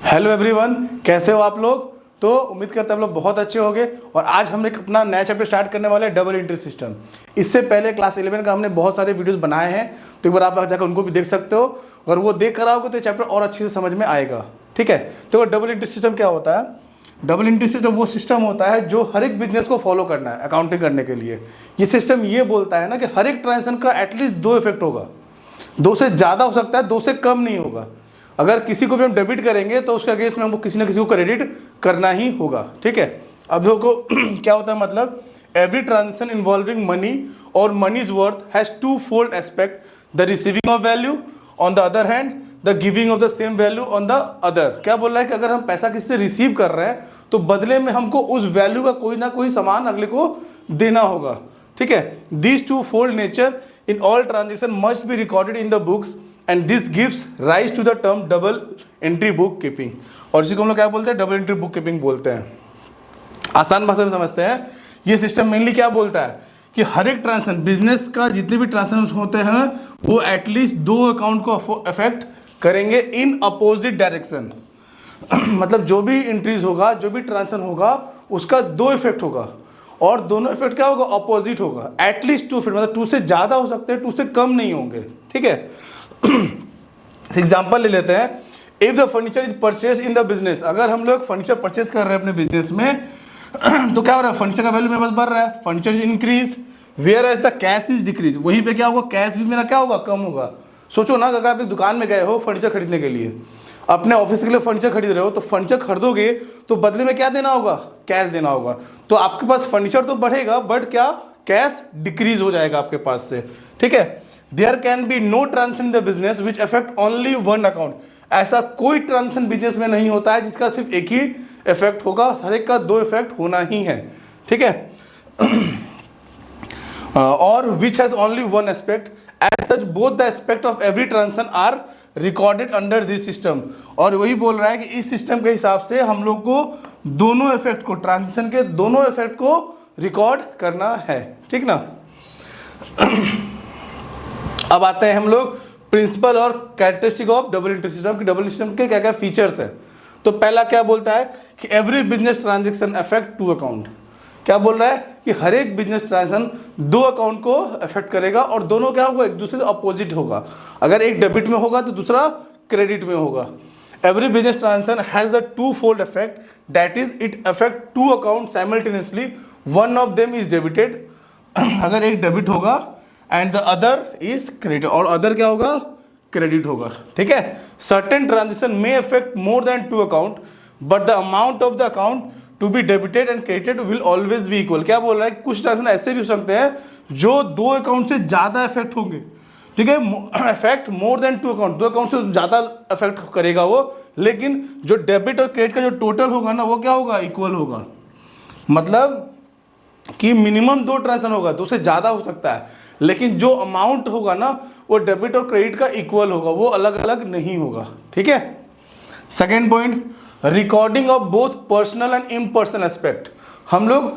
Hello everyone, कैसे हो आप लोग। तो उम्मीद करते हैं आप लोग बहुत अच्छे होंगे। और आज हम एक अपना नया चैप्टर स्टार्ट करने वाले हैं, डबल एंट्री सिस्टम। इससे पहले क्लास 11 का हमने बहुत सारे वीडियोस बनाए हैं, तो एक बार आप जाकर उनको भी देख सकते हो। अगर वो देख कर आओगे तो चैप्टर और अच्छे से समझ में आएगा। ठीक है, तो डबल एंट्री सिस्टम क्या होता है? डबल एंट्री सिस्टम वो सिस्टम होता है जो हर एक बिजनेस को फॉलो करना है अकाउंटिंग करने के लिए। ये सिस्टम ये बोलता है ना कि हर एक ट्रांजेक्शन का एटलीस्ट 2 इफेक्ट होगा। 2 से ज़्यादा हो सकता है, 2 से कम नहीं होगा। अगर किसी को भी हम डेबिट करेंगे तो उसके अगेंस्ट में हमको किसी ना किसी को क्रेडिट करना ही होगा। ठीक है, अब देखो क्या होता है, मतलब every transaction involving money or money's worth has 2 fold aspect, the receiving of value on the other hand, the giving of the same value on the other. क्या बोल रहा है कि अगर हम पैसा किसी से रिसीव कर रहे हैं तो बदले में हमको उस वैल्यू का कोई ना कोई सामान अगले को देना होगा। ठीक है, this 2 fold nature in all transaction must be recorded in the books and this gives rise to the term double entry book keeping। और इसी को हम लोग क्या बोलते हैं? डबल एंट्री बुक कीपिंग बोलते हैं। आसान भाषा में समझते हैं, ये सिस्टम मेनली क्या बोलता है कि हर एक ट्रांजेक्शन, बिजनेस का जितने भी ट्रांजेक्शन होते हैं वो एटलीस्ट 2 अकाउंट को अफेक्ट करेंगे इन अपोजिट डायरेक्शन। मतलब जो भी इंट्रीज होगा, जो भी ट्रांजेक्शन होगा, उसका 2 इफेक्ट होगा और दोनों इफेक्ट क्या होगा? अपोजिट होगा। एटलीस्ट 2 इफेक्ट, मतलब 2 से ज़्यादा हो सकते हैं, 2 से कम नहीं होंगे। ठीक है, एग्जाम्पल ले लेते हैं। If the furniture is purchase in the business, अगर हम लोग फर्नीचर परचेज कर रहे हैं अपने बिजनेस में तो क्या हो रहा है? फर्नीचर का वैल्यू मेरे पास बढ़ रहा है, furniture is increase, where as the cash is decrease. वहीं पे क्या होगा? कैश भी मेरा क्या होगा? कम होगा। सोचो ना, अगर आप एक दुकान में गए हो फर्नीचर खरीदने के लिए, अपने ऑफिस के लिए फर्नीचर खरीद रहे हो, तो फर्नीचर खरीदोगे तो बदले में क्या देना होगा? कैश देना होगा। तो आपके पास फर्नीचर तो बढ़ेगा बट क्या? कैश डिक्रीज हो जाएगा आपके पास से। ठीक है, there can be no transaction in the business which affect only 1 account. ऐसा कोई ट्रांजेक्शन बिजनेस में नहीं होता है जिसका सिर्फ एक ही इफेक्ट होगा, हर एक का 2 इफेक्ट होना ही है। ठीक है, और which has only 1 aspect, as such both the aspect of every transaction are recorded under this system. और वही बोल रहा है कि इस सिस्टम के हिसाब से हम लोग को दोनों इफेक्ट को, ट्रांजिशन के दोनों इफेक्ट को रिकॉर्ड करना है। ठीक ना। अब आते हैं हम लोग प्रिंसिपल और characteristic of double entry system की। डबल एंट्री सिस्टम के क्या क्या फीचर्स है? तो पहला क्या बोलता है कि every business transaction affect 2 account. क्या बोल रहा है कि हर एक बिजनेस ट्रांजेक्शन 2 अकाउंट को अफेक्ट करेगा और दोनों क्या होगा? एक दूसरे से अपोजिट होगा। अगर एक डेबिट में होगा तो दूसरा क्रेडिट में होगा। Every business transaction has a 2 fold effect, that is it affect 2 account simultaneously, one of them is debited. अगर एक डेबिट होगा and the other is credit, और अदर क्या होगा? क्रेडिट होगा। ठीक है, certain transaction may affect more than 2 account but the amount of the account to be debited and credited will always be equal. क्या बोल रहा है? कुछ ट्रांजेक्शन ऐसे भी हो सकते हैं जो 2 अकाउंट से ज़्यादा इफेक्ट होंगे। ठीक है, इफेक्ट मोर देन 2 अकाउंट, 2 अकाउंट से ज़्यादा इफेक्ट करेगा वो, लेकिन जो डेबिट और क्रेडिट का जो टोटल होगा ना, वो क्या होगा? इक्वल होगा। मतलब कि मिनिमम 2 ट्रांजेक्शन होगा, 2 से ज़्यादा हो सकता है, लेकिन जो अमाउंट होगा ना वो डेबिट और क्रेडिट का इक्वल होगा, वो अलग अलग नहीं होगा। ठीक है, second point, recording of both personal and impersonal aspect. हम लोग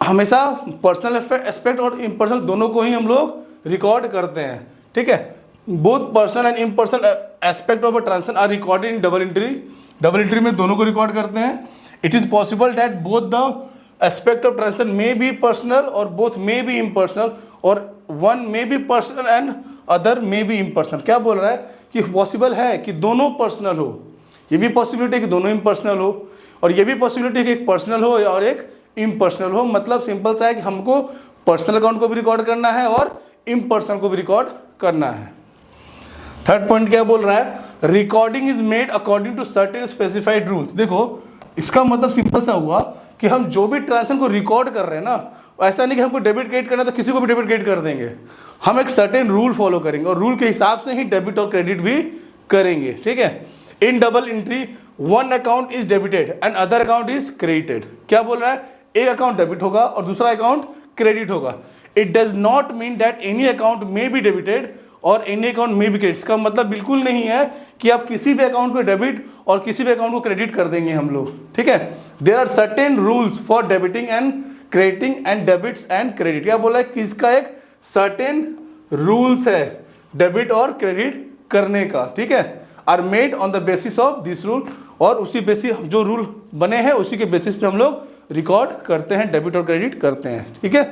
हमेशा पर्सनल एस्पेक्ट और इम्पर्सनल दोनों को ही हम लोग रिकॉर्ड करते हैं। ठीक है, both personal and impersonal aspect of a transaction are recorded in double entry. Double entry में दोनों को रिकॉर्ड करते हैं। It is possible that both the aspect of transaction may be personal और बोथ मे बी इम्पर्सनल, और one may be personal and other may be impersonal. क्या बोल रहा है कि पॉसिबल है कि दोनों पर्सनल हो, ये भी पॉसिबिलिटी है कि दोनों इम्पर्सनल हो, और ये भी पॉसिबिलिटी है कि एक पर्सनल हो और एक इम्पर्सनल हो। मतलब सिंपल सा है कि हमको पर्सनल अकाउंट को भी रिकॉर्ड करना है और इम्पर्सनल को भी रिकॉर्ड करना है। थर्ड पॉइंट क्या बोल रहा है? Recording is made according to certain specified rules. देखो, इसका मतलब सिंपल सा हुआ कि हम जो भी ट्रांजेक्शन को रिकॉर्ड कर रहे हैं ना, ऐसा नहीं कि हमको डेबिट क्रेडिट करना तो किसी को भी डेबिट क्रेडिट कर देंगे। हम एक सर्टेन रूल फॉलो करेंगे और रूल के हिसाब से ही डेबिट और क्रेडिट भी करेंगे। ठीक है, इन double entry 1 account is debited and other account is credited. क्या बोल रहा है? एक अकाउंट डेबिट होगा और दूसरा अकाउंट क्रेडिट होगा। It does not mean that any account may be debited और any account may be credit. इसका मतलब बिल्कुल नहीं है कि आप किसी भी अकाउंट को डेबिट और किसी भी अकाउंट को क्रेडिट कर देंगे हम लोग। ठीक है, there are certain rules for debiting and crediting and debits and credit. क्या बोला है कि इसका एक सर्टेन रूल्स है डेबिट और क्रेडिट करने का। ठीक है, are made on the basis of this rule. और उसी बेसिस जो रूल बने हैं उसी के बेसिस पे हम लोग रिकॉर्ड करते हैं, डेबिट और क्रेडिट करते हैं, ठीक है।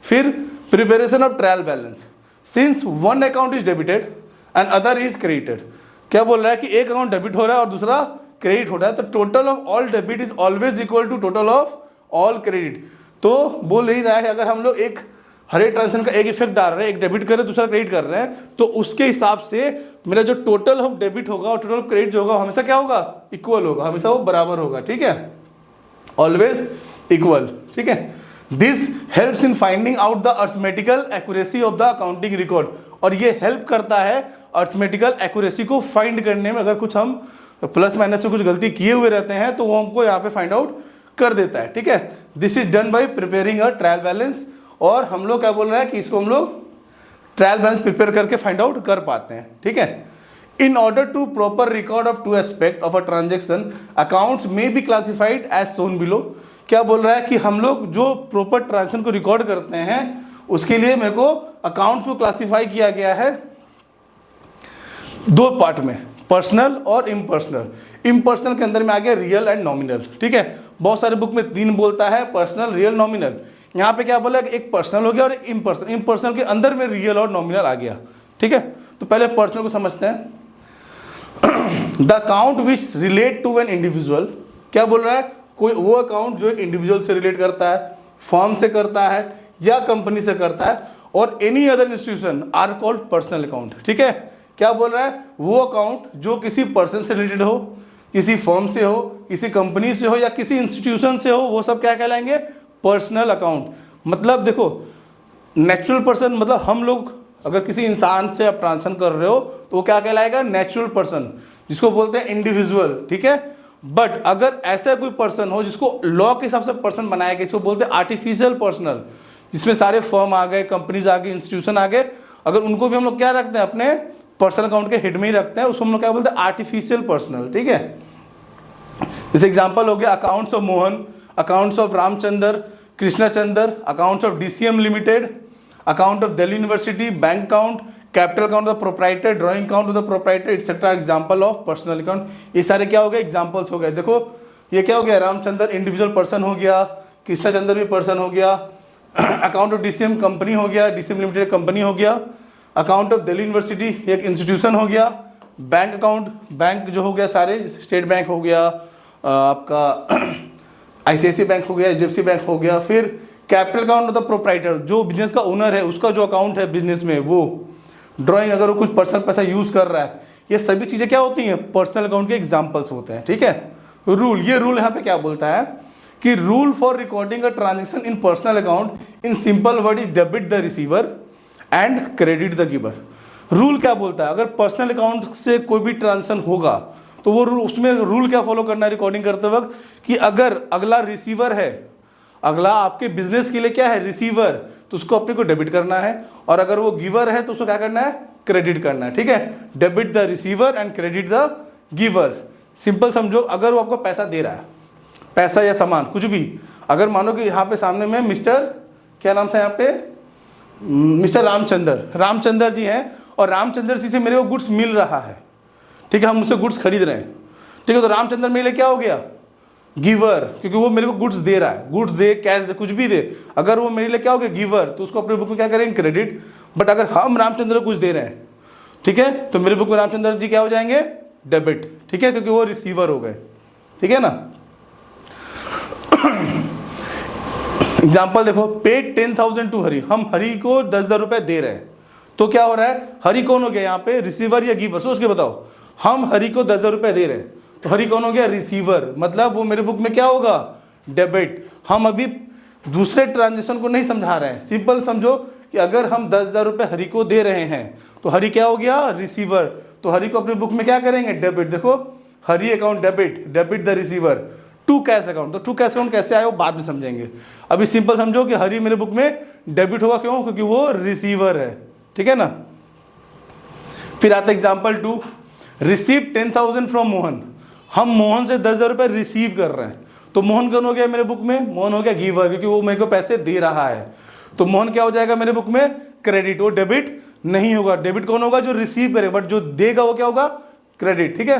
फिर preparation of trial balance, since one account is debited and other is credited, क्या बोल रहा है कि एक अकाउंट डेबिट हो रहा है और दूसरा क्रेडिट हो रहा है, तो total of all debit is always equal to total of all credit. तो बोल ही रहा है अगर हम लोग एक हर एक ट्रांजेक्शन का एक इफेक्ट डाल रहे हैं, एक डेबिट कर रहे हैं दूसरा क्रेडिट कर रहे हैं, तो उसके हिसाब से मेरा जो टोटल ऑफ डेबिट होगा और टोटल ऑफ क्रेडिट जो होगा हमेशा क्या होगा, इक्वल होगा, हमेशा वो बराबर होगा, ठीक है, ऑलवेज इक्वल, ठीक है। This helps in finding out the arithmetical accuracy of the accounting record, और ये हेल्प करता है अर्थमेटिकल एक्यूरेसी को फाइंड करने में। अगर कुछ हम प्लस माइनस में कुछ गलती किए हुए रहते हैं तो वो हमको यहाँ पे फाइंड आउट कर देता है, ठीक है। This is done by preparing a trial balance, और हम लोग क्या बोल रहे हैं कि इसको हम लोग ट्रायल बैलेंस प्रिपेयर करके फाइंड आउट कर पाते हैं, ठीक है। In order to proper record of two aspect of a transaction accounts में be classified as shown below, क्या बोल रहा है कि हम लोग जो प्रॉपर ट्रांजेक्शन को रिकॉर्ड करते हैं उसके लिए मेरे को अकाउंट्स को क्लासिफाई किया गया है दो पार्ट में, पर्सनल और इम्पर्सनल। इम्पर्सनल के अंदर में आ गया रियल एंड नॉमिनल, ठीक है। बहुत सारे बुक में तीन बोलता है, पर्सनल, रियल, नॉमिनल। यहाँ पे क्या बोला, एक पर्सनल हो गया और एक इम्पर्सनल। इम्पर्सनल के अंदर में रियल और नॉमिनल आ गया, ठीक है। तो पहले पर्सनल को समझते हैं। The account which relate to an individual, क्या बोल रहा है, कोई वो अकाउंट जो एक इंडिविजुअल से रिलेट करता है, फर्म से करता है या कंपनी से करता है, और any other institution are called personal account, ठीक है। क्या बोल रहा है, वो अकाउंट जो किसी पर्सन से रिलेटेड हो, किसी फर्म से हो, किसी कंपनी से हो या किसी इंस्टीट्यूशन से हो, वो सब क्या कहलाएंगे, पर्सनल अकाउंट। मतलब देखो, नेचुरल पर्सन मतलब हम लोग अगर किसी इंसान से आप ट्रांजेक्शन कर रहे हो तो वो क्या कहलाएगा, नेचुरल पर्सन, जिसको बोलते हैं इंडिविजुअल, ठीक है। बट अगर ऐसा कोई पर्सन हो जिसको लॉ के हिसाब से पर्सन बनाया गया, इसको बोलते हैं आर्टिफिशियल पर्सनल, जिसमें सारे फर्म आ गए, कंपनीज आ गई, इंस्टीट्यूशन आ गए, अगर उनको भी हम लोग क्या रखते हैं, अपने पर्सनल अकाउंट के हेड में ही रखते हैं, उसको हम लोग क्या बोलते हैं, आर्टिफिशियल पर्सनल, ठीक है। जैसे एग्जांपल हो गया accounts of Mohan, accounts of Ramchandra, Krishnachandra, accounts of DCM limited, account of Delhi university, bank account, capital account of proprietor, drawing account of the proprietor, etcetera, example of personal account. ये सारे क्या हो गए, एग्जांपल्स हो गए। देखो ये क्या हो गया, रामचंद्र इंडिविजुअल पर्सन हो गया, कृष्णाचंद्र भी पर्सन हो गया, अकाउंट ऑफ डीसीएम कंपनी हो गया, डीसीएम लिमिटेड कंपनी हो गया, अकाउंट ऑफ दिल्ली यूनिवर्सिटी एक इंस्टीट्यूशन हो गया, बैंक अकाउंट, बैंक जो हो गया सारे, स्टेट बैंक हो गया, आपका आईसीआईसी बैंक हो गया, एचडीएफसी बैंक हो गया। फिर capital account of the proprietor, जो बिजनेस का ओनर है उसका जो अकाउंट है बिजनेस में, वो ड्राइंग अगर वो कुछ पर्सनल पैसा यूज़ कर रहा है, ये सभी चीज़ें क्या होती हैं, पर्सनल अकाउंट के एग्जाम्पल्स होते हैं, ठीक है। रूल, ये रूल यहाँ पे क्या बोलता है कि rule for recording a transaction in personal account in simple word is debit the receiver and credit the giver. Rule क्या बोलता है, अगर पर्सनल अकाउंट से कोई भी ट्रांजेक्शन होगा तो वो रूल, उसमें रूल क्या फॉलो करना है रिकॉर्डिंग करते वक्त, कि अगर अगला रिसीवर है, अगला आपके बिजनेस के लिए क्या है, रिसीवर, तो उसको अपने को डेबिट करना है, और अगर वो गिवर है तो उसको क्या करना है, क्रेडिट करना है, ठीक है। Debit the receiver and credit the giver. Simple समझो, अगर वो आपको पैसा दे रहा है, पैसा या सामान कुछ भी, अगर मानो कि यहाँ पे सामने में मिस्टर, क्या नाम था यहाँ पे, मिस्टर रामचंद्र जी हैं, और रामचंद्र जी से मेरे को गुड्स मिल रहा है, ठीक है, हम उससे गुड्स खरीद रहे हैं, ठीक है। तो रामचंद्र मेरे लिए क्या हो गया, गिवर, क्योंकि वो मेरे को गुड्स दे रहा है, गुड्स दे, कैश दे, कुछ भी दे, अगर वो मेरे लिए क्या हो गया, गिवर, तो उसको अपने बुक में क्या करेंगे, क्रेडिट। बट अगर हम रामचंद्र को कुछ दे रहे हैं, ठीक है, तो मेरे बुक में रामचंद्र जी क्या हो जाएंगे, डेबिट, ठीक है, क्योंकि वो रिसीवर हो गए, ठीक है ना। एग्जाम्पल देखो, पे 10,000 टू हरी, हम हरी को 10,000 रुपए दे रहे हैं, तो क्या हो रहा है, हरी कौन हो गया यहाँ पे, रिसीवर या गिवर, सोच के बताओ। हम हरी को 10,000 रुपए दे रहे हैं, तो हरी कौन हो गया, रिसीवर, मतलब वो मेरे बुक में क्या होगा, डेबिट। हम अभी दूसरे ट्रांजेक्शन को नहीं समझा रहे हैं, सिंपल समझो कि अगर हम 10,000 रुपए हरी को दे रहे हैं तो हरी क्या हो गया, रिसीवर, तो हरी को अपनी बुक में क्या करेंगे, डेबिट। देखो Hari account debit, debit the receiver to cash account. तो टू कैश अकाउंट कैसे आए वो बाद में समझेंगे, अभी सिंपल समझो कि हरी मेरे बुक में डेबिट होगा, क्यों, क्योंकि वो रिसीवर है, ठीक है ना। फिर आता एग्जाम्पल 2, रिसीव 10,000 फ्रॉम मोहन, हम मोहन से 10,000 रुपए रिसीव कर रहे हैं, तो मोहन कौन हो गया मेरे बुक में, मोहन हो गया गिवर, क्योंकि वो मेरे को पैसे दे रहा है, तो मोहन क्या हो जाएगा मेरे बुक में, क्रेडिट, वो डेबिट नहीं होगा। डेबिट कौन होगा, जो रिसीव करे, बट जो देगा वो क्या होगा, क्रेडिट, ठीक है।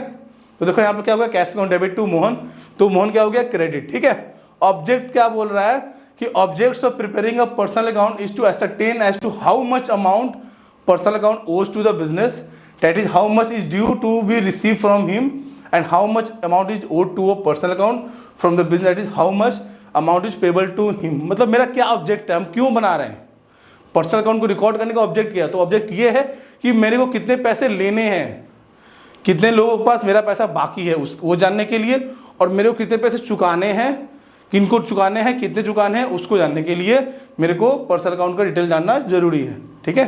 तो देखो यहाँ पे क्या होगा, cash account debit to Mohan, तो मोहन क्या हो गया, क्रेडिट। ठीक है, ऑब्जेक्ट क्या बोल रहा है कि objects of preparing a personal account is to ascertain as to how much amount personal account owes to the business, that is how much is due to be receive from him and how much amount is owed to a personal account from the business, that is how much amount is payable to him. मतलब मेरा क्या object है, हम क्यों बना रहे हैं, personal account को रिकॉर्ड करने का ऑब्जेक्ट क्या है, तो ऑब्जेक्ट ये है कि मेरे को कितने पैसे लेने हैं, कितने लोगों के पास मेरा पैसा बाकी है उस वो जानने के लिए, और मेरे को कितने पैसे चुकाने हैं, किनको चुकाने हैं, कितने चुकाने हैं, उसको जानने के लिए मेरे को पर्सनल अकाउंट का डिटेल जानना जरूरी है। ठीक है,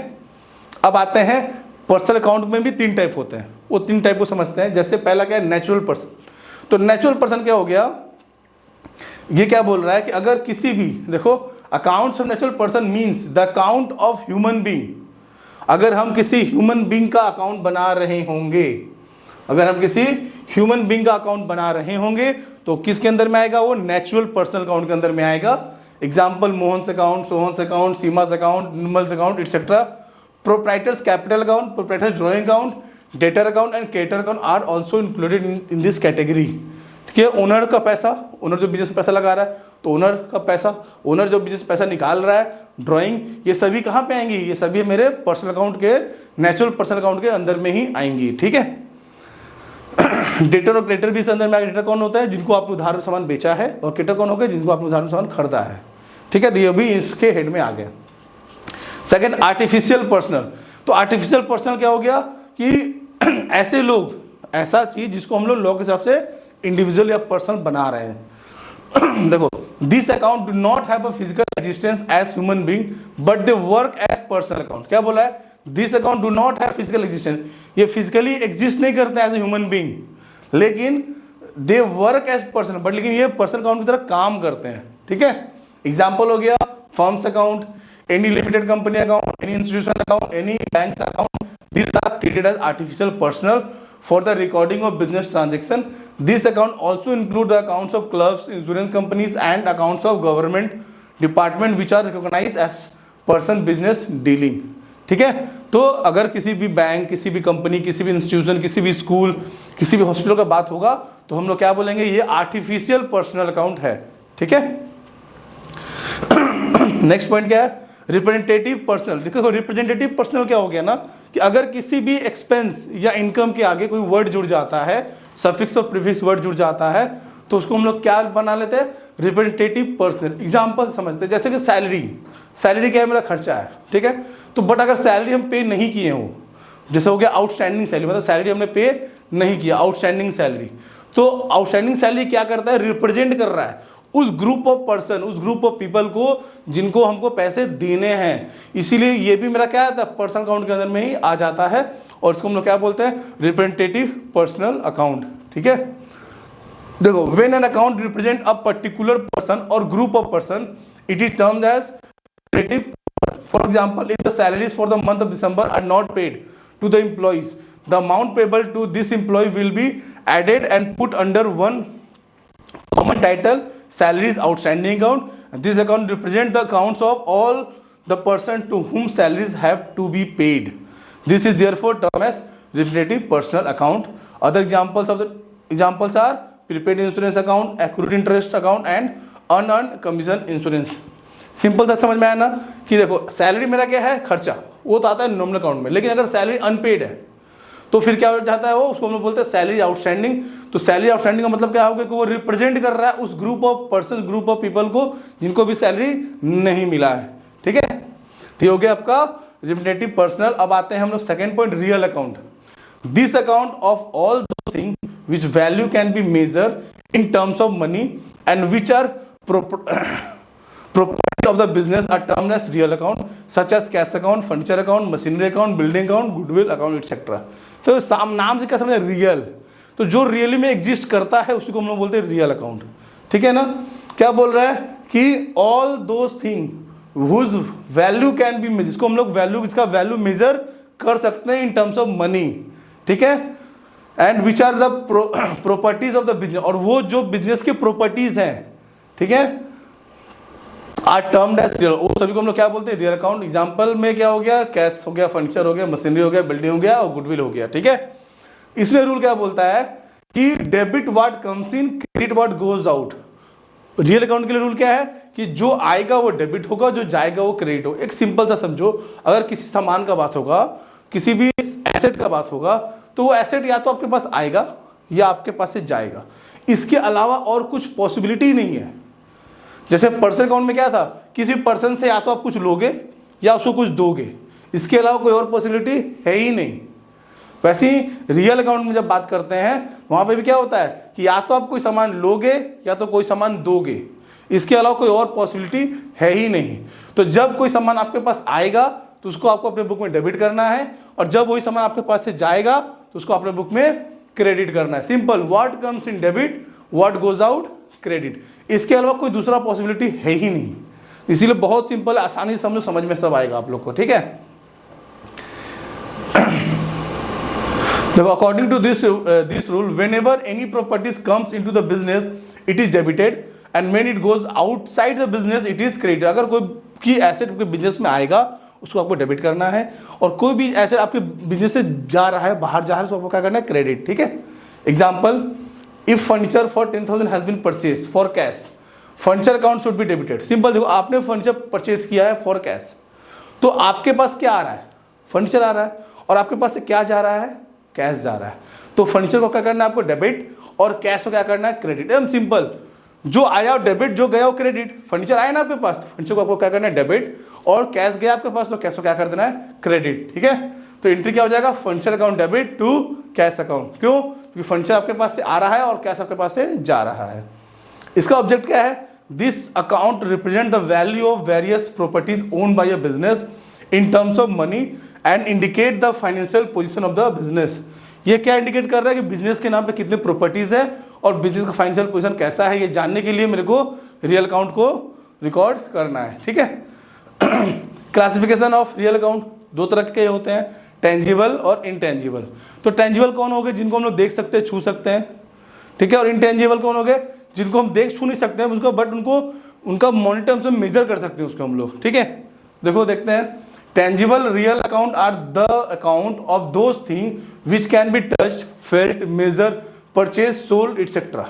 अब आते हैं पर्सनल अकाउंट में भी 3 टाइप होते हैं, वो 3 टाइप को समझते हैं। जैसे पहला क्या है, नेचुरल पर्सन। तो नेचुरल पर्सन क्या हो गया, ये क्या बोल रहा है कि अगर किसी भी, देखो accounts of natural person means the account of human being. अगर हम किसी ह्यूमन बीइंग का अकाउंट बना रहे होंगे, अगर हम किसी ह्यूमन बीइंग का अकाउंट बना रहे होंगे तो किसके अंदर में आएगा, वो नेचुरल पर्सनल अकाउंट के अंदर में आएगा। Example, Mohan account, Sohan account, Seema account, Nirmal account etcetera. Proprietors capital account, proprietors drawing account, debtor account and creditor account are also included in this category. ठीक है, ओनर का पैसा, ओनर जो बिजनेस में पैसा लगा रहा है तो ओनर का पैसा, ओनर जो बिजनेस पैसा निकाल रहा है, ड्राइंग, ये सभी कहाँ पे आएंगी, ये सभी मेरे पर्सनल अकाउंट के, नेचुरल पर्सनल अकाउंट के अंदर में ही आएंगी। ठीक है, डेटर और क्रेडिटर भी इस अंदर में आएगा। डेटर कौन होता है, जिनको आपने उधार सामान बेचा है, और क्रेडिटर कौन होगा, जिनको आपने उधार सामान खरीदा है। ठीक है, तो ये भी इसके हेड में आ गया। Second, artificial personal. तो आर्टिफिशियल पर्सनल क्या हो गया कि ऐसे लोग, ऐसा चीज जिसको हम लोग लॉ के हिसाब से इंडिविजुअल या पर्सनल बना रहे हैं। देखो, this account do not have a physical existence as human being but they work as personal account. क्या बोला है, this account do not have physical existence, ये फिजिकली एग्जिस्ट नहीं करते एज ए ह्यूमन बीइंग, लेकिन they work as person, but लेकिन ये personal account की तरह काम करते हैं। ठीक है, एग्जाम्पल हो गया firms account, any limited company account, any institution account, any bank account, these are treated as artificial personal for the recording of business transaction. This account also include the accounts of clubs, insurance companies and accounts of government department which are recognized as person business dealing. ठीक है, तो अगर किसी भी bank, किसी भी company, किसी भी इंस्टीट्यूशन, किसी भी स्कूल, किसी भी हॉस्पिटल का बात होगा तो हम लोग क्या बोलेंगे, ये आर्टिफिशियल पर्सनल अकाउंट है। ठीक है, नेक्स्ट पॉइंट क्या है, रिप्रेजेंटेटिव पर्सनल। देखो, रिप्रेजेंटेटिव पर्सनल क्या हो गया ना कि अगर किसी भी एक्सपेंस या इनकम के आगे कोई वर्ड जुड़ जाता है, सफिक्स और प्रीफिक्स वर्ड जुड़ जाता है, तो उसको हम लोग क्या बना लेते हैं, रिप्रेजेंटेटिव पर्सनल। एग्जांपल समझते हैं, जैसे कि सैलरी, सैलरी क्या है, मेरा खर्चा है। ठीक है, तो बट अगर सैलरी हम पे नहीं किए हो, जैसे हो गया आउटस्टैंडिंग सैलरी, मतलब सैलरी हमने पे नहीं किया, आउटस्टैंडिंग सैलरी, तो आउटस्टैंडिंग सैलरी क्या करता है, रिप्रेजेंट कर रहा है उस ग्रुप ऑफ पर्सन, उस ग्रुप ऑफ पीपल को जिनको हमको पैसे देने हैं। इसीलिए ये भी मेरा क्या आता है, पर्सनल अकाउंट के अंदर में ही आ जाता है, और इसको हम लोग क्या बोलते हैं, रिप्रेजेंटेटिव पर्सनल अकाउंट। ठीक है, देखो, when an account represent a particular person or group of person it is termed as representative. For example, if the salaries for the month of December are not paid to the employees, the amount payable to this employ will be added and put under one common title, salaries outstanding account. This account represent the accounts of all the person to whom salaries have to be paid. This is therefore termed as representative personal account. Other examples of the examples are prepaid insurance account, accrued interest account and unearned commission insurance. Simple सा समझ में आया ना कि देखो, salary मेरा क्या है, खर्चा, वो तो आता है नॉमिनल अकाउंट में, लेकिन अगर सैलरी अनपेड है तो फिर क्या हो जाता है, वो उसको हम लोग बोलते हैं सैलरी आउटस्टैंडिंग। तो सैलरी आउटस्टैंडिंग का मतलब क्या होगा कि वो रिप्रेजेंट कर रहा है उस group of person, group of people को जिनको भी सैलरी नहीं मिला है। ठीक है, तो ये हो गया आपका रिप्रेजेंटेटिव पर्सनल। अब आते हैं हम लोग second point, real account. This account of all those thing which value can be measure in terms of money and which are properties of the business are termed as real account such as cash account, furniture account, machinery account, building account, goodwill account etc. तो नाम से क्या समझे, real, तो जो really में exist करता है उसी को हम लोग बोलते हैं रियल अकाउंट। ठीक है ना, क्या बोल रहा है कि all those thing whose value can be, जिसको हम लोग वैल्यू, जिसका वैल्यू मेजर कर सकते हैं इन टर्म्स ऑफ मनी। ठीक है, and which are the properties of the business, और वो जो बिजनेस की प्रॉपर्टीज हैं, ठीक है, आर टर्म्ड एज रियल, वो सभी को हम लोग क्या बोलते हैं, रियल अकाउंट। एग्जांपल में क्या हो गया, कैश हो गया, फर्नीचर हो गया, मशीनरी हो गया, बिल्डिंग हो गया और गुडविल हो गया। ठीक है, इसमें रूल क्या बोलता है कि debit what comes in, credit what goes out. Real account के लिए रूल क्या है कि जो आएगा वो डेबिट होगा, जो जाएगा वो क्रेडिट होगा। एक सिंपल सा समझो, अगर किसी सामान का बात होगा, किसी भी एसेट का बात होगा, तो वो एसेट या तो आपके पास आएगा या आपके पास से जाएगा, इसके अलावा और कुछ पॉसिबिलिटी नहीं है। जैसे पर्सनल अकाउंट में क्या था, किसी पर्सन से या तो आप कुछ लोगे या उसको कुछ दोगे, इसके अलावा कोई और पॉसिबिलिटी है ही नहीं। वैसे ही रियल अकाउंट में जब बात करते हैं वहां पे भी क्या होता है कि या तो आप कोई सामान लोगे या तो कोई सामान दोगे, इसके अलावा कोई और पॉसिबिलिटी है ही नहीं। तो जब कोई सामान आपके पास आएगा तो उसको आपको अपने बुक में डेबिट करना है, और जब वही सामान आपके पास से जाएगा तो उसको अपने बुक में क्रेडिट करना है। Simple, what comes in debit what goes out credit, इसके अलावा कोई दूसरा पॉसिबिलिटी है ही नहीं। इसीलिए बहुत सिंपल, आसानी से समझो, समझ में सब आएगा आप लोग को, ठीक है। देखो, according to this rule, whenever any properties comes into the business it is debited and when it goes outside the business it is credited. अगर कोई की एसेट आपके बिजनेस में आएगा उसको आपको डेबिट करना है, और कोई भी एसेट आपके बिजनेस से जा रहा है, बाहर जा रहा है, उसको आपको क्या करना है, क्रेडिट, ठीक है। Example, if furniture for 10,000 has been purchase for cash, furniture account should be debited. Simple, देखो आपने फर्नीचर परचेज किया है फॉर कैश, तो आपके पास क्या आ रहा है, फर्नीचर आ रहा है, और आपके पास से क्या जा रहा है, कैश जा रहा है। तो फर्नीचर को क्या करना है आपको, डेबिट, और कैश को क्या करना है, क्रेडिट। एकदम सिंपल, जो आया डेबिट, जो गया वो क्रेडिट। फर्नीचर आया ना आपके पास, फर्नीचर को आपको क्या करना है, डेबिट, और कैश गया आपके पास तो कैश को क्या कर देना है, क्रेडिट, ठीक है। तो एंट्री क्या हो जाएगा, furniture account debit to cash account. क्यों, क्योंकि फर्नीचर आपके पास से आ रहा है और कैश आपके पास से जा रहा है। इसका ऑब्जेक्ट क्या है, this account represent the value of various properties owned by a business in terms of money and indicate the financial position of the business. ये क्या इंडिकेट कर रहा है कि बिजनेस के नाम पे कितने प्रॉपर्टीज है और बिजनेस का फाइनेंशियल पोजीशन कैसा है, ये जानने के लिए मेरे को रियल अकाउंट को रिकॉर्ड करना है, ठीक है। क्लासिफिकेशन ऑफ रियल अकाउंट दो तरह के होते हैं, टेंजिबल और इनटेंजिबल। तो टेंजिबल कौन हो गए, जिनको हम लोग देख सकते हैं, छू सकते हैं, ठीक है। और इनटेंजिबल कौन हो गए, जिनको हम देख छू नहीं सकते हैं उनको, बट उनको उनका मॉनिटर से मेजर कर सकते हैं उसको हम लोग, ठीक है। देखो देखते हैं, tangible real account are the account of those thing which can be touched, felt, measure, purchase, sold etcetera,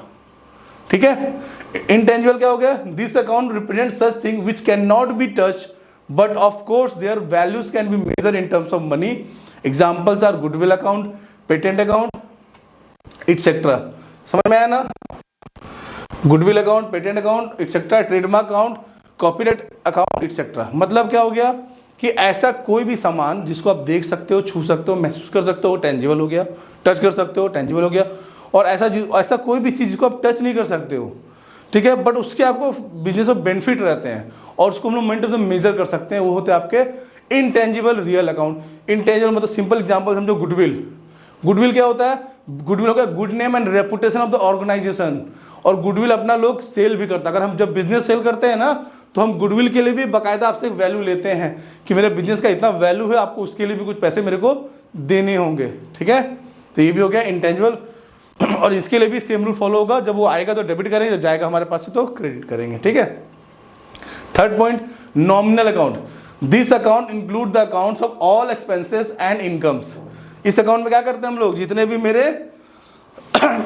ठीक है। इनटेंजिबल क्या हो गया, this account represent such thing which can not be touched but of course their values can be measured in terms of money. Examples are goodwill account, patent account, etc. समझ में आया ना, goodwill account, patent account, etc. Trademark account, copyright account, etc. मतलब क्या हो गया कि ऐसा कोई भी सामान जिसको आप देख सकते हो, छू सकते हो, महसूस कर सकते हो, टेंजिबल हो गया, टच कर सकते हो, टेंजिबल हो गया। और ऐसा कोई भी चीज़ जिसको आप टच नहीं कर सकते हो, ठीक है, बट उसके आपको बिजनेस में बेनिफिट रहते हैं और उसको हम लोग मॉनिटर से मेजर कर सकते हैं, वो होते हैं आपके इनटेंजिबल रियल अकाउंट। इनटेंजिबल मतलब सिंपल एग्जांपल समझो, गुडविल। गुडविल क्या होता है, गुडविल हो गया good name and reputation of the organisation. और गुडविल अपना लोग सेल भी करता है। अगर हम जब बिजनेस सेल करते हैं ना, तो हम गुडविल के लिए भी बाकायदा आपसे वैल्यू लेते हैं कि मेरे बिजनेस का इतना वैल्यू है, आपको उसके लिए भी कुछ पैसे मेरे को देने होंगे, ठीक है। तो ये भी हो गया इनटेंजिबल। और इसके लिए भी सेम रूल फॉलो होगा, जब वो आएगा तो डेबिट करेंगे, जब जाएगा हमारे पास से तो क्रेडिट करेंगे, ठीक है। Third point, nominal account. This account include the accounts of all expenses and incomes. इस अकाउंट में क्या करते हैं हम लोग, जितने भी मेरे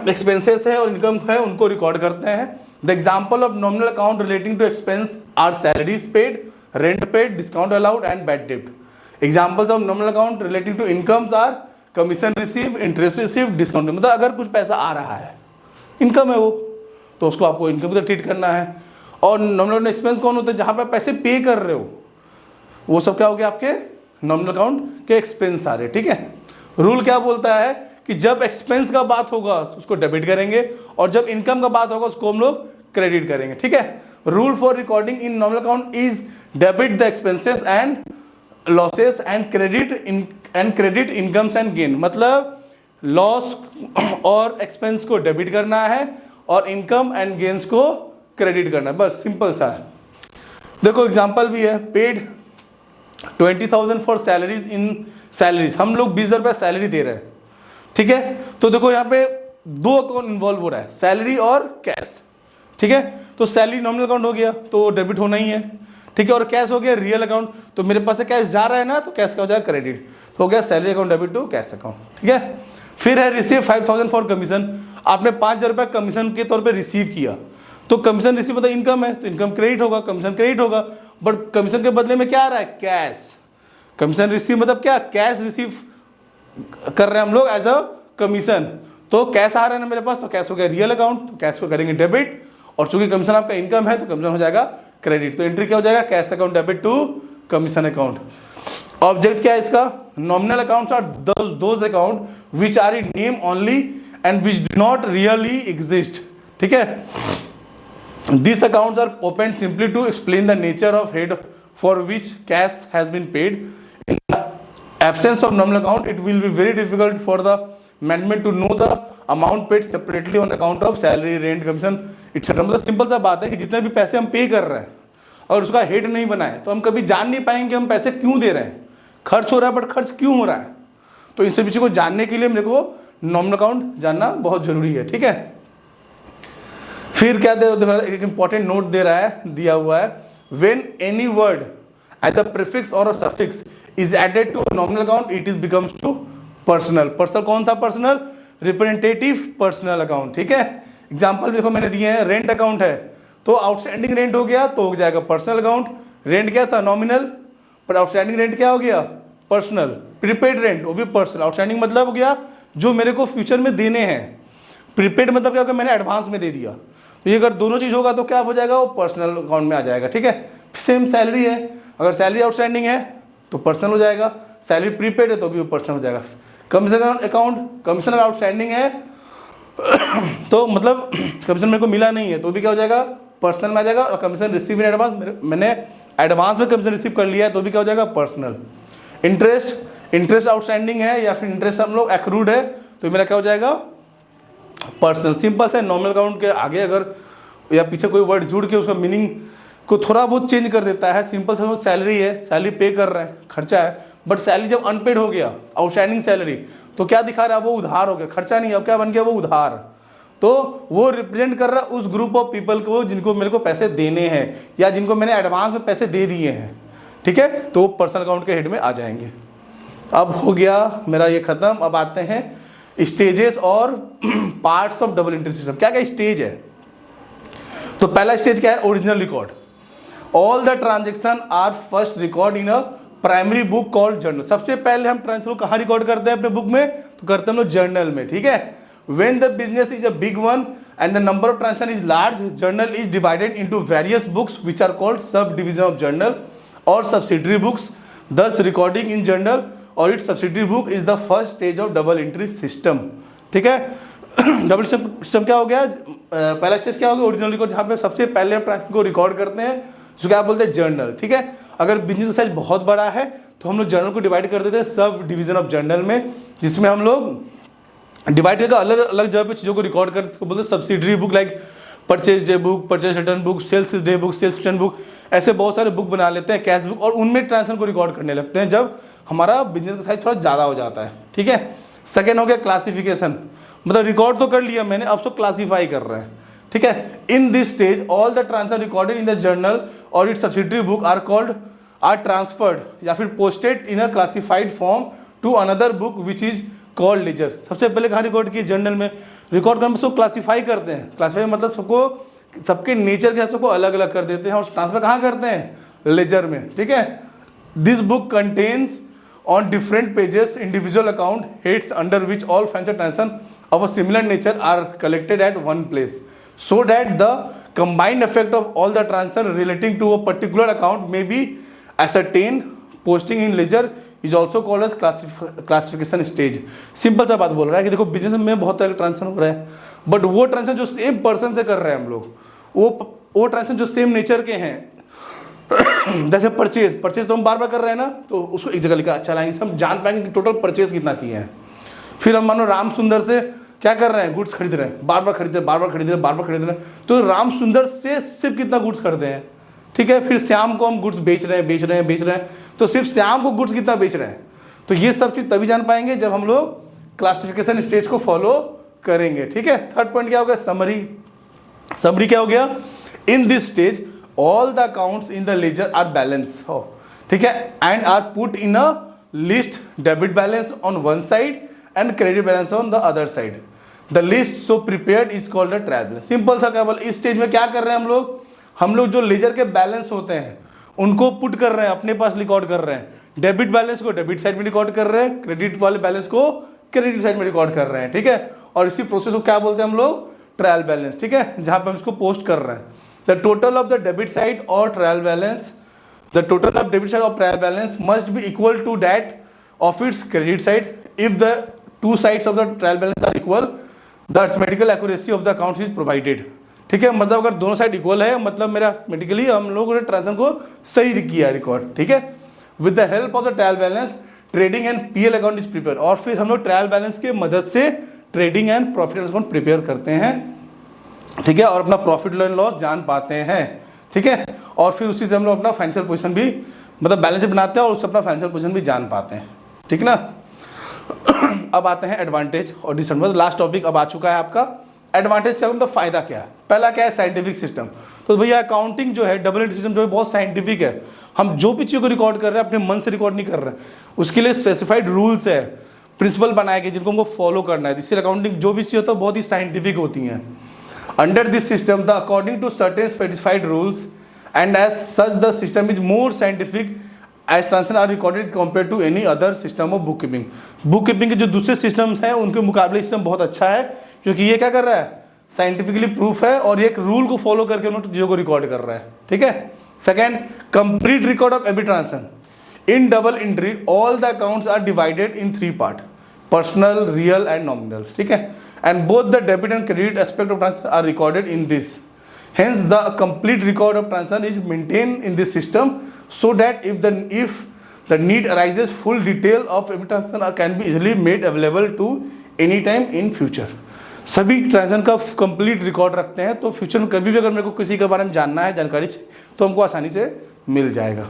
एक्सपेंसेस है और इनकम है उनको रिकॉर्ड करते हैं। The example of nominal account relating to expense are salaries paid, rent paid, discount allowed and bad डेब्ट। Examples of nominal account relating to incomes are commission receive, interest receive, discount. मतलब अगर कुछ पैसा आ रहा है, income है वो, तो उसको आपको इनकम की तरह ट्रीट करना है। और नॉमिनल एक्सपेंस कौन होते हैं, जहां पे पैसे पे कर रहे हो, वो सब क्या हो गया, आपके नॉमिनल अकाउंट के एक्सपेंस आ रहे, ठीक है। रूल क्या बोलता है कि जब एक्सपेंस का बात होगा तो उसको डेबिट करेंगे, और जब इनकम का बात होगा उसको हम लोग क्रेडिट करेंगे, ठीक है। Rule for recording in nominal account is debit the expenses and losses and credit incomes and gain. मतलब लॉस और एक्सपेंस को डेबिट करना है और इनकम एंड गेन्स को क्रेडिट करना है, बस सिंपल सा है। देखो एग्जांपल भी है, paid 20,000 for salaries in salaries. हम लोग 20,000 रुपये सैलरी दे रहे हैं, ठीक है। तो देखो यहाँ पे दो अकाउंट इन्वॉल्व हो रहा है, सैलरी और कैश, ठीक है। तो सैलरी नॉमिनल अकाउंट हो गया तो डेबिट होना ही है, ठीक है। और कैश हो गया रियल अकाउंट, तो मेरे पास से कैश जा रहा है ना, तो कैश का हो जाएगा क्रेडिट, तो हो गया salary account debit to cash account, ठीक है। फिर है रिसीव 5000 फॉर कमीशन, आपने 5000 रुपये कमीशन के तौर पे रिसीव किया, तो कमीशन रिसीव मतलब इनकम है, तो इनकम क्रेडिट होगा, कमीशन क्रेडिट होगा, बट कमीशन के बदले में क्या आ रहा है, कैश। कमीशन रिसीव मतलब क्या, कैश रिसीव कर रहे हैं हम लोग एज अ कमीशन, तो कैश आ रहा है ना मेरे पास, तो कैश हो गया रियल अकाउंट, तो कैश को करेंगे डेबिट, और चूंकि कमीशन आपका इनकम है तो कमीशन हो जाएगा क्रेडिट, तो एंट्री क्या हो जाएगा, cash account debit to commission account. Object क्या है इसका, nominal accounts are those account which are in name only and which do not really exist, ठीक है। These accounts are opened simply to explain the nature of head for which cash has been paid. In the absence of nominal account, it will be very difficult for the management to know the amount paid separately on account of salary, rent, commission, etc. मतलब simple सा बात है कि जितने भी पैसे हम पे कर रहे हैं और उसका हेड नहीं बनाए तो हम कभी जान नहीं पाएंगे हम पैसे क्यों दे रहे हैं, खर्च हो रहा है बट खर्च क्यों हो रहा है। तो इन सभी चीज़ों को जानने के लिए मेरे को नॉमिनल अकाउंट जानना बहुत जरूरी है, ठीक है। फिर क्या दे रहा है, एक इंपॉर्टेंट नोट दे रहा है, दिया हुआ है, when any word as a prefix और a suffix is added to nominal account it is becomes to personal. Personal कौन था, पर्सनल रिप्रेजेंटेटिव पर्सनल अकाउंट, ठीक है। एग्जांपल देखो मैंने दिए हैं, रेंट अकाउंट है तो आउटस्टैंडिंग रेंट हो गया तो हो जाएगा पर्सनल अकाउंट, रेंट क्या था नॉमिनल, पर आउटस्टैंडिंग रेंट क्या हो गया पर्सनल, प्रीपेड रेंट वो भी पर्सनल, आउटस्टैंडिंग मतलब हो गया जो मेरे को फ्यूचर में देने हैं, प्रीपेड मतलब क्या होगा मैंने एडवांस में दे दिया, तो ये अगर दोनों चीज़ होगा तो क्या हो जाएगा वो पर्सनल अकाउंट में आ जाएगा, ठीक है। सेम सैलरी है, अगर सैलरी आउटस्टैंडिंग है तो पर्सनल हो जाएगा, सैलरी प्रीपेड है तो भी वो पर्सनल हो जाएगा। कमीशन अकाउंट, कमीशन अगर आउटस्टैंडिंग है तो मतलब कमीशन मेरे को मिला नहीं है तो भी क्या हो जाएगा पर्सनल में आ जाएगा, और कमीशन रिसीव इन एडवांस, मैंने एडवांस में कमीशन रिसीव कर लिया है तो भी क्या हो जाएगा पर्सनल। इंटरेस्ट आउटस्टैंडिंग है या फिर इंटरेस्ट हम लोग एक्रूड है तो मेरा क्या हो जाएगा पर्सनल। सिंपल से नॉमिनल अकाउंट के आगे अगर या पीछे कोई वर्ड जुड़ के उसका मीनिंग को थोड़ा बहुत चेंज कर देता है, सिंपल से सैलरी है, सैलरी पे कर रहे हैं, खर्चा है, बट सैलरी जब अनपेड हो गया आउटस्टैंडिंग सैलरी तो क्या दिखा रहा है वो उधार हो गया, खर्चा नहीं, अब क्या बन गया वो उधार, तो वो रिप्रेजेंट कर रहा है उस ग्रुप ऑफ पीपल को जिनको मेरे को पैसे देने हैं या जिनको मैंने एडवांस में पैसे दे दिए हैं, ठीक है, तो वो पर्सनल अकाउंट के हेड में आ जाएंगे। अब हो गया मेरा ये खत्म। अब आते हैं स्टेजेस और parts of double entry system. क्या क्या स्टेज है, तो पहला स्टेज क्या है original record. All the transaction are first record in a primary book called journal. सबसे पहले हम ट्रांजेक्शन को कहाँ रिकॉर्ड करते हैं अपने बुक में, तो करते हैं हम लोग जर्नल में, ठीक है। When the business is a big one and the number of transaction is large, journal is divided into various books which are called sub division of journal और subsidiary books. This recording in journal और its subsidiary book is the first stage of double entry system, ठीक है। Double system क्या हो गया, पहला stage क्या हो गया ओरिजिनल रिकॉर्ड, जहाँ पे सबसे पहले हम ट्रांजेक्शन को रिकॉर्ड करते हैं जो क्या बोलते हैं जर्नल, ठीक है। अगर बिजनेस का साइज बहुत बड़ा है तो हम लोग जर्नल को डिवाइड कर देते हैं सब डिवीजन ऑफ जर्नल में, जिसमें हम लोग डिवाइड करके अलग अलग जगह पे चीज़ों को रिकॉर्ड करते हैं, इसको बोलते हैं subsidiary book, like purchase day book, purchase return book, sales day book, sales return book, ऐसे बहुत सारे बुक बना लेते हैं, कैश बुक, और उनमें ट्रांजेक्शन को रिकॉर्ड करने लगते हैं जब हमारा बिजनेस का साइज थोड़ा ज़्यादा हो जाता है, ठीक है। सेकेंड हो गया क्लासिफिकेशन, मतलब रिकॉर्ड तो कर लिया मैंने, अब उसको क्लासीफाई कर रहे हैं, ठीक है। In this stage all the transaction recorded in the journal और its subsidiary book are transferred या फिर posted in a classified form to another book which is called ledger. सबसे पहले कहाँ रिकॉर्ड किए जर्नल में, रिकॉर्ड करने में उसको क्लासीफाई करते हैं, क्लासीफाई मतलब सबको सबके नेचर के हिसाब से अलग अलग कर देते हैं और ट्रांसफर कहाँ करते हैं लेजर में, ठीक है। This book contains on different pages individual account heads under which all financial transactions of a similar nature are collected at one place so that the combined effect of all the transactions relating to a particular account may be ascertained. Posting in ledger is also called as classification stage. Simple सा बात बोल रहा है कि देखो business में बहुत तरह के ट्रांजेक्शन हो रहा है, बट वो ट्रांजेक्शन जो सेम पर्सन से कर रहे हैं हम लोग, वो ट्रांजेक्शन जो सेम नेचर के हैं, जैसे परचेज तो हम बार बार कर रहे हैं ना, तो उसको एक जगह लिखा चलाएंगे, हम जान पाएंगे कि टोटल परचेज कितना किए हैं। फिर हम मानो राम सुंदर से क्या कर रहे हैं, गुड्स खरीद रहे हैं, बार बार खरीद रहे हैं, बार बार खरीद रहे हैं, बार बार खरीद रहे हैं, तो राम सुंदर से सिर्फ कितना गुड्स खरीदे हैं, ठीक है। फिर श्याम को हम गुड्स बेच रहे हैं, तो सिर्फ श्याम को गुड्स कितना बेच रहे हैं। तो ये सब चीज़ तभी जान पाएंगे जब हम लोग क्लासिफिकेशन स्टेज को फॉलो करेंगे, ठीक है। थर्ड पॉइंट क्या हो गया, समरी क्या हो गया, इन this stage all the accounts in the ledger are balanced, ठीक है, and are put in a list, debit balance on one side and credit balance on the other side. The list so prepared is called the trial balance. Simple सा केवल इस stage में क्या कर रहे हैं हम लोग जो लेजर के बैलेंस होते हैं उनको पुट कर रहे हैं, अपने पास रिकॉर्ड कर रहे हैं। डेबिट बैलेंस को डेबिट साइड में रिकॉर्ड कर रहे हैं, क्रेडिट वाले बैलेंस को क्रेडिट साइड में रिकॉर्ड कर रहे हैं, ठीक है। और इसी प्रोसेस को क्या बोलते हैं हम लोग, ट्रायल बैलेंस, ठीक है, जहां पे हम इसको पोस्ट कर रहे हैं। The total of the debit side और trial balance, the total of debit side of trial balance must be equal to that of its credit side. If the two sides of the trial balance are equal, the arithmetical accuracy of the account is provided, ठीक है। मतलब अगर दोनों side equal है, मतलब मेरा अर्थमेटिकली हम लोगों ने ट्रांजेक्शन को सही किया रिकॉर्ड, ठीक है। With the help of the trial balance trading and PL account is prepare. और फिर हम लोग ट्रायल बैलेंस के मदद से trading and profit and account prepare करते हैं, ठीक है, और अपना प्रॉफिट एंड लॉस जान पाते हैं, ठीक है। और फिर उसी से हम लोग अपना फाइनेंशियल पोजीशन भी, मतलब बैलेंस शीट बनाते हैं और उससे अपना फाइनेंशियल पोजीशन भी जान पाते हैं, ठीक ना। अब आते हैं एडवांटेज और डिसएडवांटेज। लास्ट टॉपिक अब आ चुका है आपका। एडवांटेज क्या, मतलब फायदा क्या है। पहला क्या है, साइंटिफिक सिस्टम। तो भैया अकाउंटिंग जो है, डबल एंट्री सिस्टम जो है बहुत साइंटिफिक है। हम जो भी चीज़ को रिकॉर्ड कर रहे हैं अपने मन से रिकॉर्ड नहीं कर रहे हैं, उसके लिए स्पेसिफाइड रूल्स है, प्रिंसिपल बनाए गए जिनको हमको फॉलो करना है। इसलिए अकाउंटिंग जो भी चीज़ होता है बहुत ही साइंटिफिक होती हैं। Under this system the according to certain specified rules and as such the system is more scientific as transaction are recorded compare to any other system of book keeping. Book keeping के जो दूसरे systems हैं उनके मुकाबले system बहुत अच्छा है, क्योंकि ये क्या कर रहा है, साइंटिफिकली प्रूफ है और ये एक रूल को फॉलो करके उन्होंने चीज़ों को रिकॉर्ड कर रहा है, ठीक है। Second, complete record of every transaction. In double entry all the accounts are divided in 3 part, personal, real and nominal, ठीक है। And both the debit and credit aspect of transaction are recorded in this. Hence, the complete record of transaction is maintained in this system, so that if the need arises, full detail of every transaction can be easily made available to any time in future. सभी transaction का complete record रखते हैं, तो future में कभी भी अगर मेरे को किसी के बारे में जानना है जानकारी से, तो हमको आसानी से मिल जाएगा।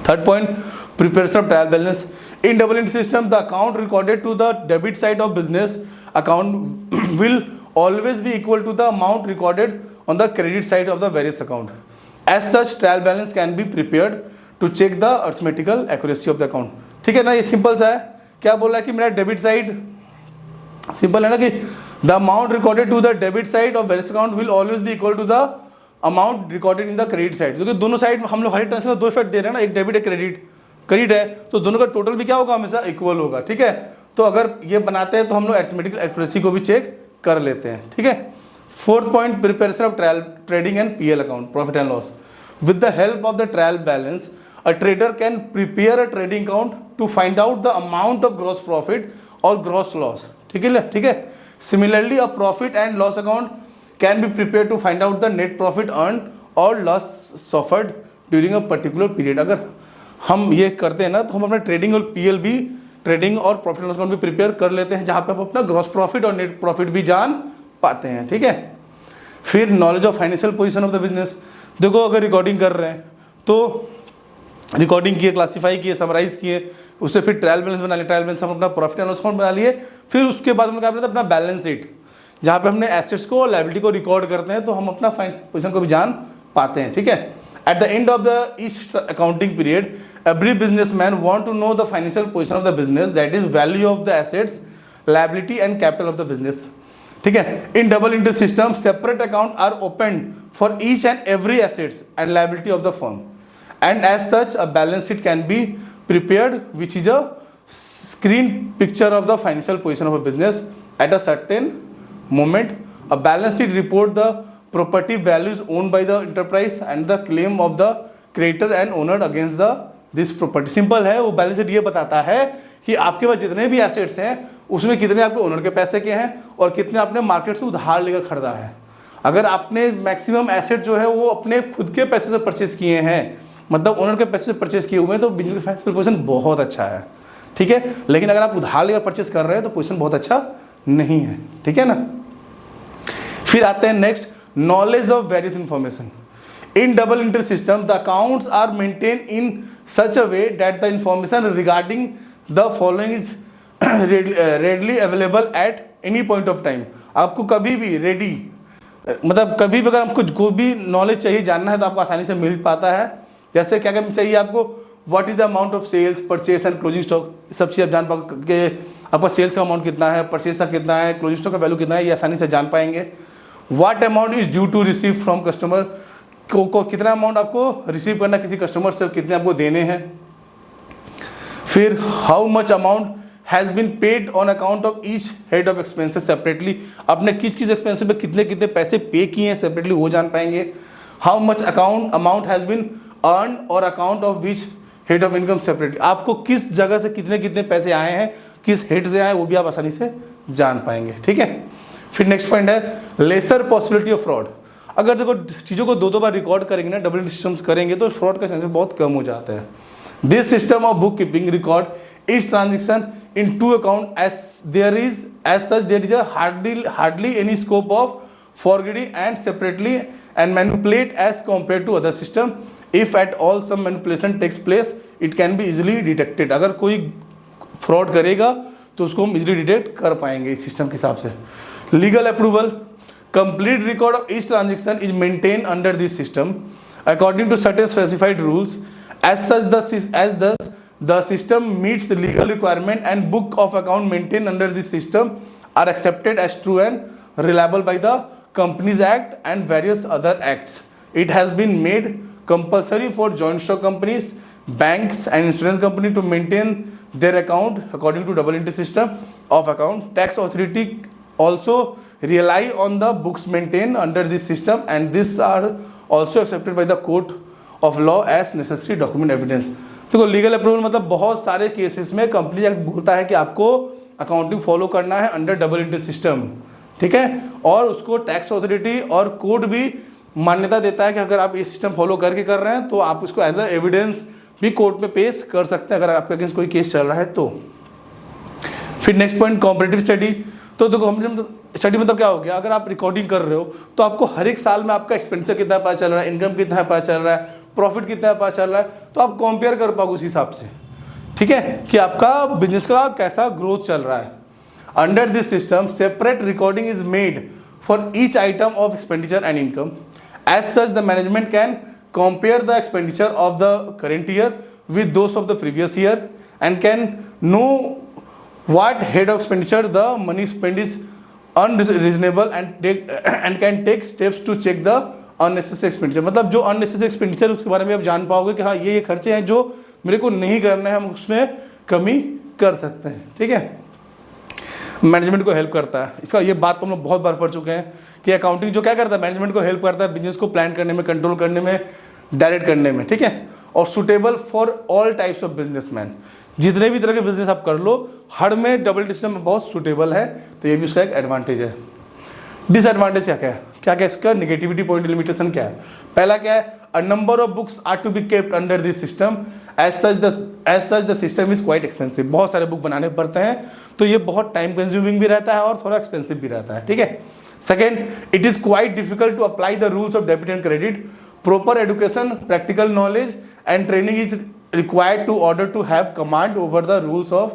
Third point, preparation of trial balance. In double entry system the account recorded to the debit side of business account will always be equal to the amount recorded on the credit side of the various account. As such, trial balance can be prepared to check the arithmetical accuracy of the account. ठीक है ना, ये simple सा है। क्या बोल रहा है कि मेरा डेबिट साइड सिंपल है ना, कि the amount recorded to the debit side of various account will always be equal to the amount recorded in the credit side. क्योंकि दोनों साइड हम लोग हर एक ट्रांजेक्शन का 2 इफेक्ट दे रहे हैं ना, एक डेबिट एक क्रेडिट है, तो दोनों का टोटल भी क्या होगा, हमेशा इक्वल होगा, ठीक है। तो अगर ये बनाते हैं तो हम लोग अरिथमेटिकल एक्यूरेसी को भी चेक कर लेते हैं, ठीक है। Fourth point, preparation of trial trading and PL account, profit and loss. With the help of the trial balance a trader can prepare a trading account to find out the amount of gross profit और gross loss, ठीक है। Similarly a profit and loss account can be prepare to find out the net profit earn और loss suffered during a particular period. अगर हम ये करते हैं ना, तो हम अपना ट्रेडिंग और पीएल भी, ट्रेडिंग और प्रॉफिट लॉस अकाउंट भी प्रिपेयर कर लेते हैं, जहाँ पे हम अपना ग्रॉस प्रॉफिट और नेट प्रॉफिट भी जान पाते हैं, ठीक है। फिर knowledge of financial position of the business. देखो अगर रिकॉर्डिंग कर रहे हैं तो रिकॉर्डिंग किए, क्लासीफाई किए, समराइज किए, उससे फिर ट्रायल बैलेंस बना लिए, ट्रायल बैलेंस हम अपना प्रॉफिट एंड लॉस अकाउंट बना लिए। फिर उसके बाद हम क्या करते हैं, अपना बैलेंस शीट, जहाँ पे हमने एसेट्स को और लायबिलिटी को रिकॉर्ड करते हैं, तो हम अपना फाइनेंशियल पोजीशन को भी जान पाते हैं, ठीक है। At the end of the each accounting period, every businessman want to know the financial position of the business, that is value of the assets, liability and capital of the business. ठीक है। In double entry system, separate account are opened for each and every assets and liability of the firm, and as such a balance sheet can be prepared, which is a screen picture of the financial position of a business at a certain moment. A balance sheet report the property values owned by the enterprise and the claim of the creditor and owner against the this property. Simple है, वो balance sheet ये बताता है कि आपके पास जितने भी assets हैं उसमें कितने आपके ओनर के पैसे के हैं और कितने आपने मार्केट से उधार लेकर खरीदा है। अगर आपने मैक्सिमम एसेट जो है वो अपने खुद के पैसे से परचेज किए हैं, मतलब ओनर के पैसे से परचेज किए हुए हैं, तो बिजनेस का फाइनेंशियल पोजीशन बहुत अच्छा है, ठीक है। लेकिन अगर आप उधार लेकर परचेज कर रहे हैं तो पोजीशन बहुत अच्छा नहीं है, ठीक है ना। फिर आते हैं next, knowledge of various information. In double entry system, the accounts are maintained in such a way that the information regarding the following is readily available at any point of time. आपको कभी भी ready, मतलब कभी भी अगर हमको कोई भी नॉलेज चाहिए, जानना है, तो आपको आसानी से मिल पाता है। जैसे क्या क्या चाहिए आपको, what is the amount of sales, purchase and closing stock, सब चीज़ आप जान पाओगे। आपका सेल्स का अमाउंट कितना है, परचेज का कितना है, क्लोजिंग स्टॉक का वैल्यू कितना है, ये आसानी से जान पाएंगे। What amount is due to receive from customer, को कितना अमाउंट आपको रिसीव करना किसी कस्टमर से, कितने आपको देने हैं। फिर how much amount has been paid on account of each head of expenses separately, आपने किस एक्सपेंसेस पे कितने कितने पैसे पे किए हैं सेपरेटली, वो जान पाएंगे। How much amount has been earn और account of which head of income separately, आपको किस जगह से कितने कितने पैसे आए हैं, किस हेड से आए, वो भी आप आसानी से जान पाएंगे। ठीक है। फिर नेक्स्ट पॉइंट है लेसर पॉसिबिलिटी ऑफ फ्रॉड, अगर देखो चीज़ों को दो बार रिकॉर्ड करेंगे ना, डबल सिस्टम्स करेंगे तो फ्रॉड का चांसेस बहुत कम हो जाता है। This system of book keeping record each transaction in two account as there is a hardly any scope of forgetting and separately and manipulate as compared to other system. If at all some manipulation takes place, it can be easily detected. अगर कोई fraud करेगा तो उसको हम easily detect कर पाएंगे इस system के हिसाब से। Legal approval, complete record of each transaction is maintain under this system according to certain specified rules as such the system meets the legal requirement and book of account maintained under this system are accepted as true and reliable by the Companies Act and various other acts. It has been made compulsory for joint stock companies, banks and insurance company to maintain their account according to double entry system of account. Tax authority also rely on the books maintained under this system and these are also accepted by the court of law as necessary document evidence. देखो legal approval मतलब बहुत सारे cases में company act बोलता है कि आपको accounting follow करना है अंडर डबल एंट्री सिस्टम, ठीक है, और उसको टैक्स अथॉरिटी और कोर्ट भी मान्यता देता है कि अगर आप ये सिस्टम फॉलो करके कर रहे हैं तो आप उसको एज अ एविडेंस भी कोर्ट में पेश कर सकते हैं अगर आपके अगेंस्ट कोई केस चल रहा है तो। फिर नेक्स्ट पॉइंट कॉम्परेटिव स्टडी, तो देखो स्टडी मतलब क्या हो गया, अगर आप रिकॉर्डिंग कर रहे हो तो आपको हर एक साल में आपका एक्सपेंडिचर कितना पता चल रहा है, इनकम कितना पता चल रहा है, प्रॉफिट कितना पता चल रहा है, तो आप कंपेयर कर पाओगे उस हिसाब से, ठीक है, कि आपका बिजनेस का कैसा ग्रोथ चल रहा है। Under this system separate recording is made for each item of expenditure and income. As such the management can compare the expenditure of the current year with those of the previous year and can know what head of expenditure the money spent is unreasonable and can take steps to check the unnecessary expenditure। मतलब जो unnecessary expenditure उसके बारे में आप जान पाओगे कि हाँ ये खर्चे हैं जो मेरे को नहीं करना है, हम उसमें कमी कर सकते हैं, ठीक है। मैनेजमेंट को हेल्प करता है, इसका ये बात तो हम लोग बहुत बार पढ़ चुके हैं कि अकाउंटिंग जो क्या करता है, मैनेजमेंट को हेल्प करता है बिजनेस को प्लान करने में, कंट्रोल करने में, डायरेक्ट करने में, ठीक है, और suitable for all types of businessman, जितने भी तरह के बिजनेस आप कर लो हर में डबल सिस्टम बहुत सुटेबल है, तो ये भी उसका एक एडवांटेज है। डिसएडवांटेज क्या क्या है, क्या क्या इसका नेगेटिविटी पॉइंट लिमिटेशन क्या है। पहला क्या है, a number of books are to be kept under this system as such the system is quite expensive. बहुत सारे बुक बनाने पड़ते हैं तो ये बहुत टाइम कंज्यूमिंग भी रहता है और थोड़ा एक्सपेंसिव भी रहता है, ठीक है। Second, it is quite difficult to apply the rules of debit and credit. Proper education, practical knowledge and training is required to order to have command over the rules of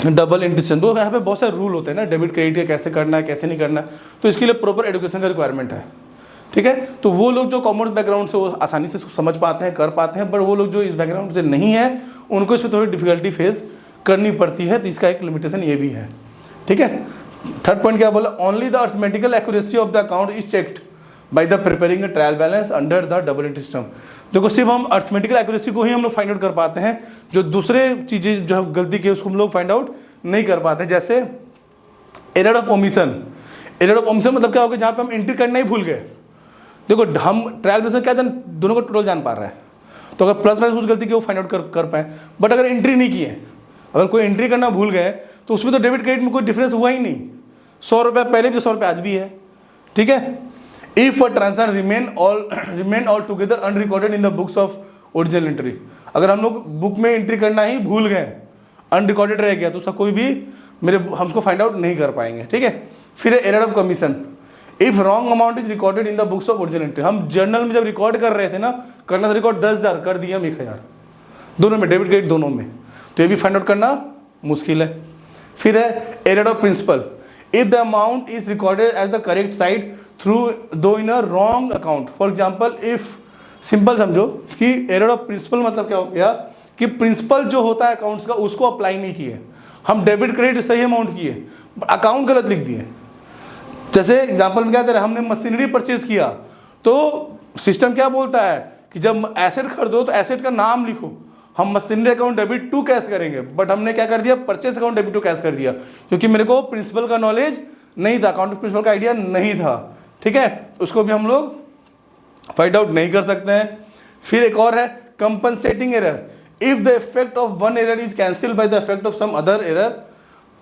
double entry. तो यहाँ पे बहुत सारे rule होते हैं ना, debit credit का कैसे करना है कैसे नहीं करना है, तो इसके लिए प्रॉपर एजुकेशन का रिक्वायरमेंट है, ठीक है। तो वो लोग जो कॉमर्स बैकग्राउंड से वो आसानी से समझ पाते हैं, कर पाते हैं, बट वो लोग जो इस बैकग्राउंड से नहीं है उनको इसमें थोड़ी डिफिकल्टी फेस करनी पड़ती है, तो इसका एक लिमिटेशन ये भी है, ठीक है। थर्ड पॉइंट क्या बोला, only the arithmetical accuracy of the account is checked by the preparing a trial balance under the double entry system. देखो सिर्फ हम अर्थमेटिकल एक्यूरेसी को ही हम लोग फाइंड आउट कर पाते हैं, जो दूसरे चीज़ें जो हम गलती की उसको हम लोग फाइंड आउट नहीं कर पाते। जैसे error of omission, error of omission मतलब क्या होगा, जहाँ पे हम एंट्री करना ही भूल गए। देखो हम ट्रायल बैलेंस में क्या जान, दोनों को टोटल जान पा रहा है, तो अगर प्लस माइनस कुछ गलती की वो फाइंड आउट कर पाए, बट अगर एंट्री नहीं की है, अगर कोई एंट्री करना भूल गए तो उसमें तो डेबिट क्रेडिट में कोई डिफरेंस हुआ ही नहीं, 100 रुपये पहले भी 100 रुपये आज भी है, ठीक है। If a transaction remain all together unrecorded in the books of original entry, अगर हम लोग बुक में एंट्री करना ही भूल गए, अनरिकॉर्डेड रह गया, तो उसका कोई भी हम उसको फाइंड आउट नहीं कर पाएंगे, ठीक है। फिर error of commission, if wrong amount is recorded in the books of original entry. हम जर्नल में जब रिकॉर्ड कर रहे थे ना, करना था रिकॉर्ड 10,000 कर दिया हम 1,000, दोनों में डेबिट क्रेडिट दोनों में, तो ये भी फाइंड आउट करना मुश्किल है। फिर है error of principle, if the amount is recorded as the correct side through though in a wrong account. For example, if simple समझो कि एरर ऑफ प्रिंसिपल मतलब क्या हो गया कि प्रिंसिपल जो होता है अकाउंट्स का उसको अप्लाई नहीं किए, हम डेबिट क्रेडिट सही अमाउंट किए, अकाउंट गलत लिख दिए। जैसे एग्जांपल में क्या दे रहे हैं, हमने मशीनरी परचेज किया तो सिस्टम क्या बोलता है कि जब एसेट खरीदो तो एसेट का नाम लिखो, हम machinery account debit to cash करेंगे, बट हमने क्या कर दिया, purchase account debit to cash कर दिया, क्योंकि मेरे को प्रिंसिपल का नॉलेज नहीं था, अकाउंट प्रिंसिपल का आइडिया नहीं था। ठीक है, उसको भी हम लोग फाइंड आउट नहीं कर सकते हैं। फिर एक और है compensating error, if the effect of one error is cancel by the effect of some other error,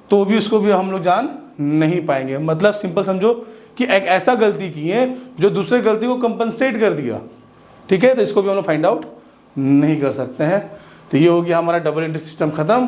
तो भी उसको भी हम लोग जान नहीं पाएंगे। मतलब सिंपल समझो कि एक ऐसा गलती की है जो दूसरे गलती को कंपनसेट कर दिया। ठीक है, तो इसको भी हम लोग फाइंड आउट नहीं कर सकते हैं। तो ये हो गया हमारा डबल एंट्री सिस्टम खत्म।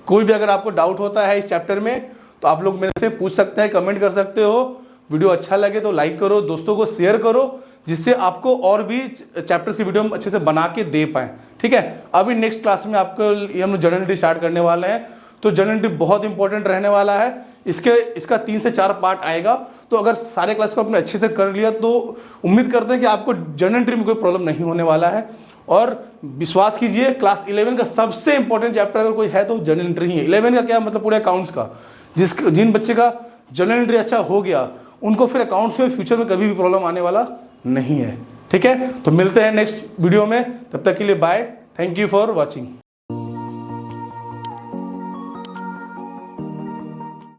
कोई भी अगर आपको डाउट होता है इस चैप्टर में तो आप लोग मेरे से पूछ सकते हैं, कमेंट कर सकते हो। वीडियो अच्छा लगे तो लाइक करो, दोस्तों को शेयर करो, जिससे आपको और भी चैप्टर्स की वीडियो हम अच्छे से बना के दे पाएँ। ठीक है, अभी नेक्स्ट क्लास में आपको ये हम जर्नल एंट्री स्टार्ट करने वाले हैं, तो जर्नल एंट्री बहुत इंपॉर्टेंट रहने वाला है। इसका 3 से 4 पार्ट आएगा, तो अगर सारे क्लास को आपने अच्छे से कर लिया तो उम्मीद करते हैं कि आपको जर्नल एंट्री में कोई प्रॉब्लम नहीं होने वाला है। और विश्वास कीजिए, क्लास 11 का सबसे इंपॉर्टेंट चैप्टर अगर कोई है तो जर्नल एंट्री ही है। 11 का क्या मतलब, पूरे अकाउंट्स का। जिन बच्चे का जर्नल एंट्री अच्छा हो गया उनको फिर अकाउंट्स में फ्यूचर में कभी भी प्रॉब्लम आने वाला नहीं है। ठीक है, तो मिलते हैं नेक्स्ट वीडियो में, तब तक के लिए bye, thank you for watching.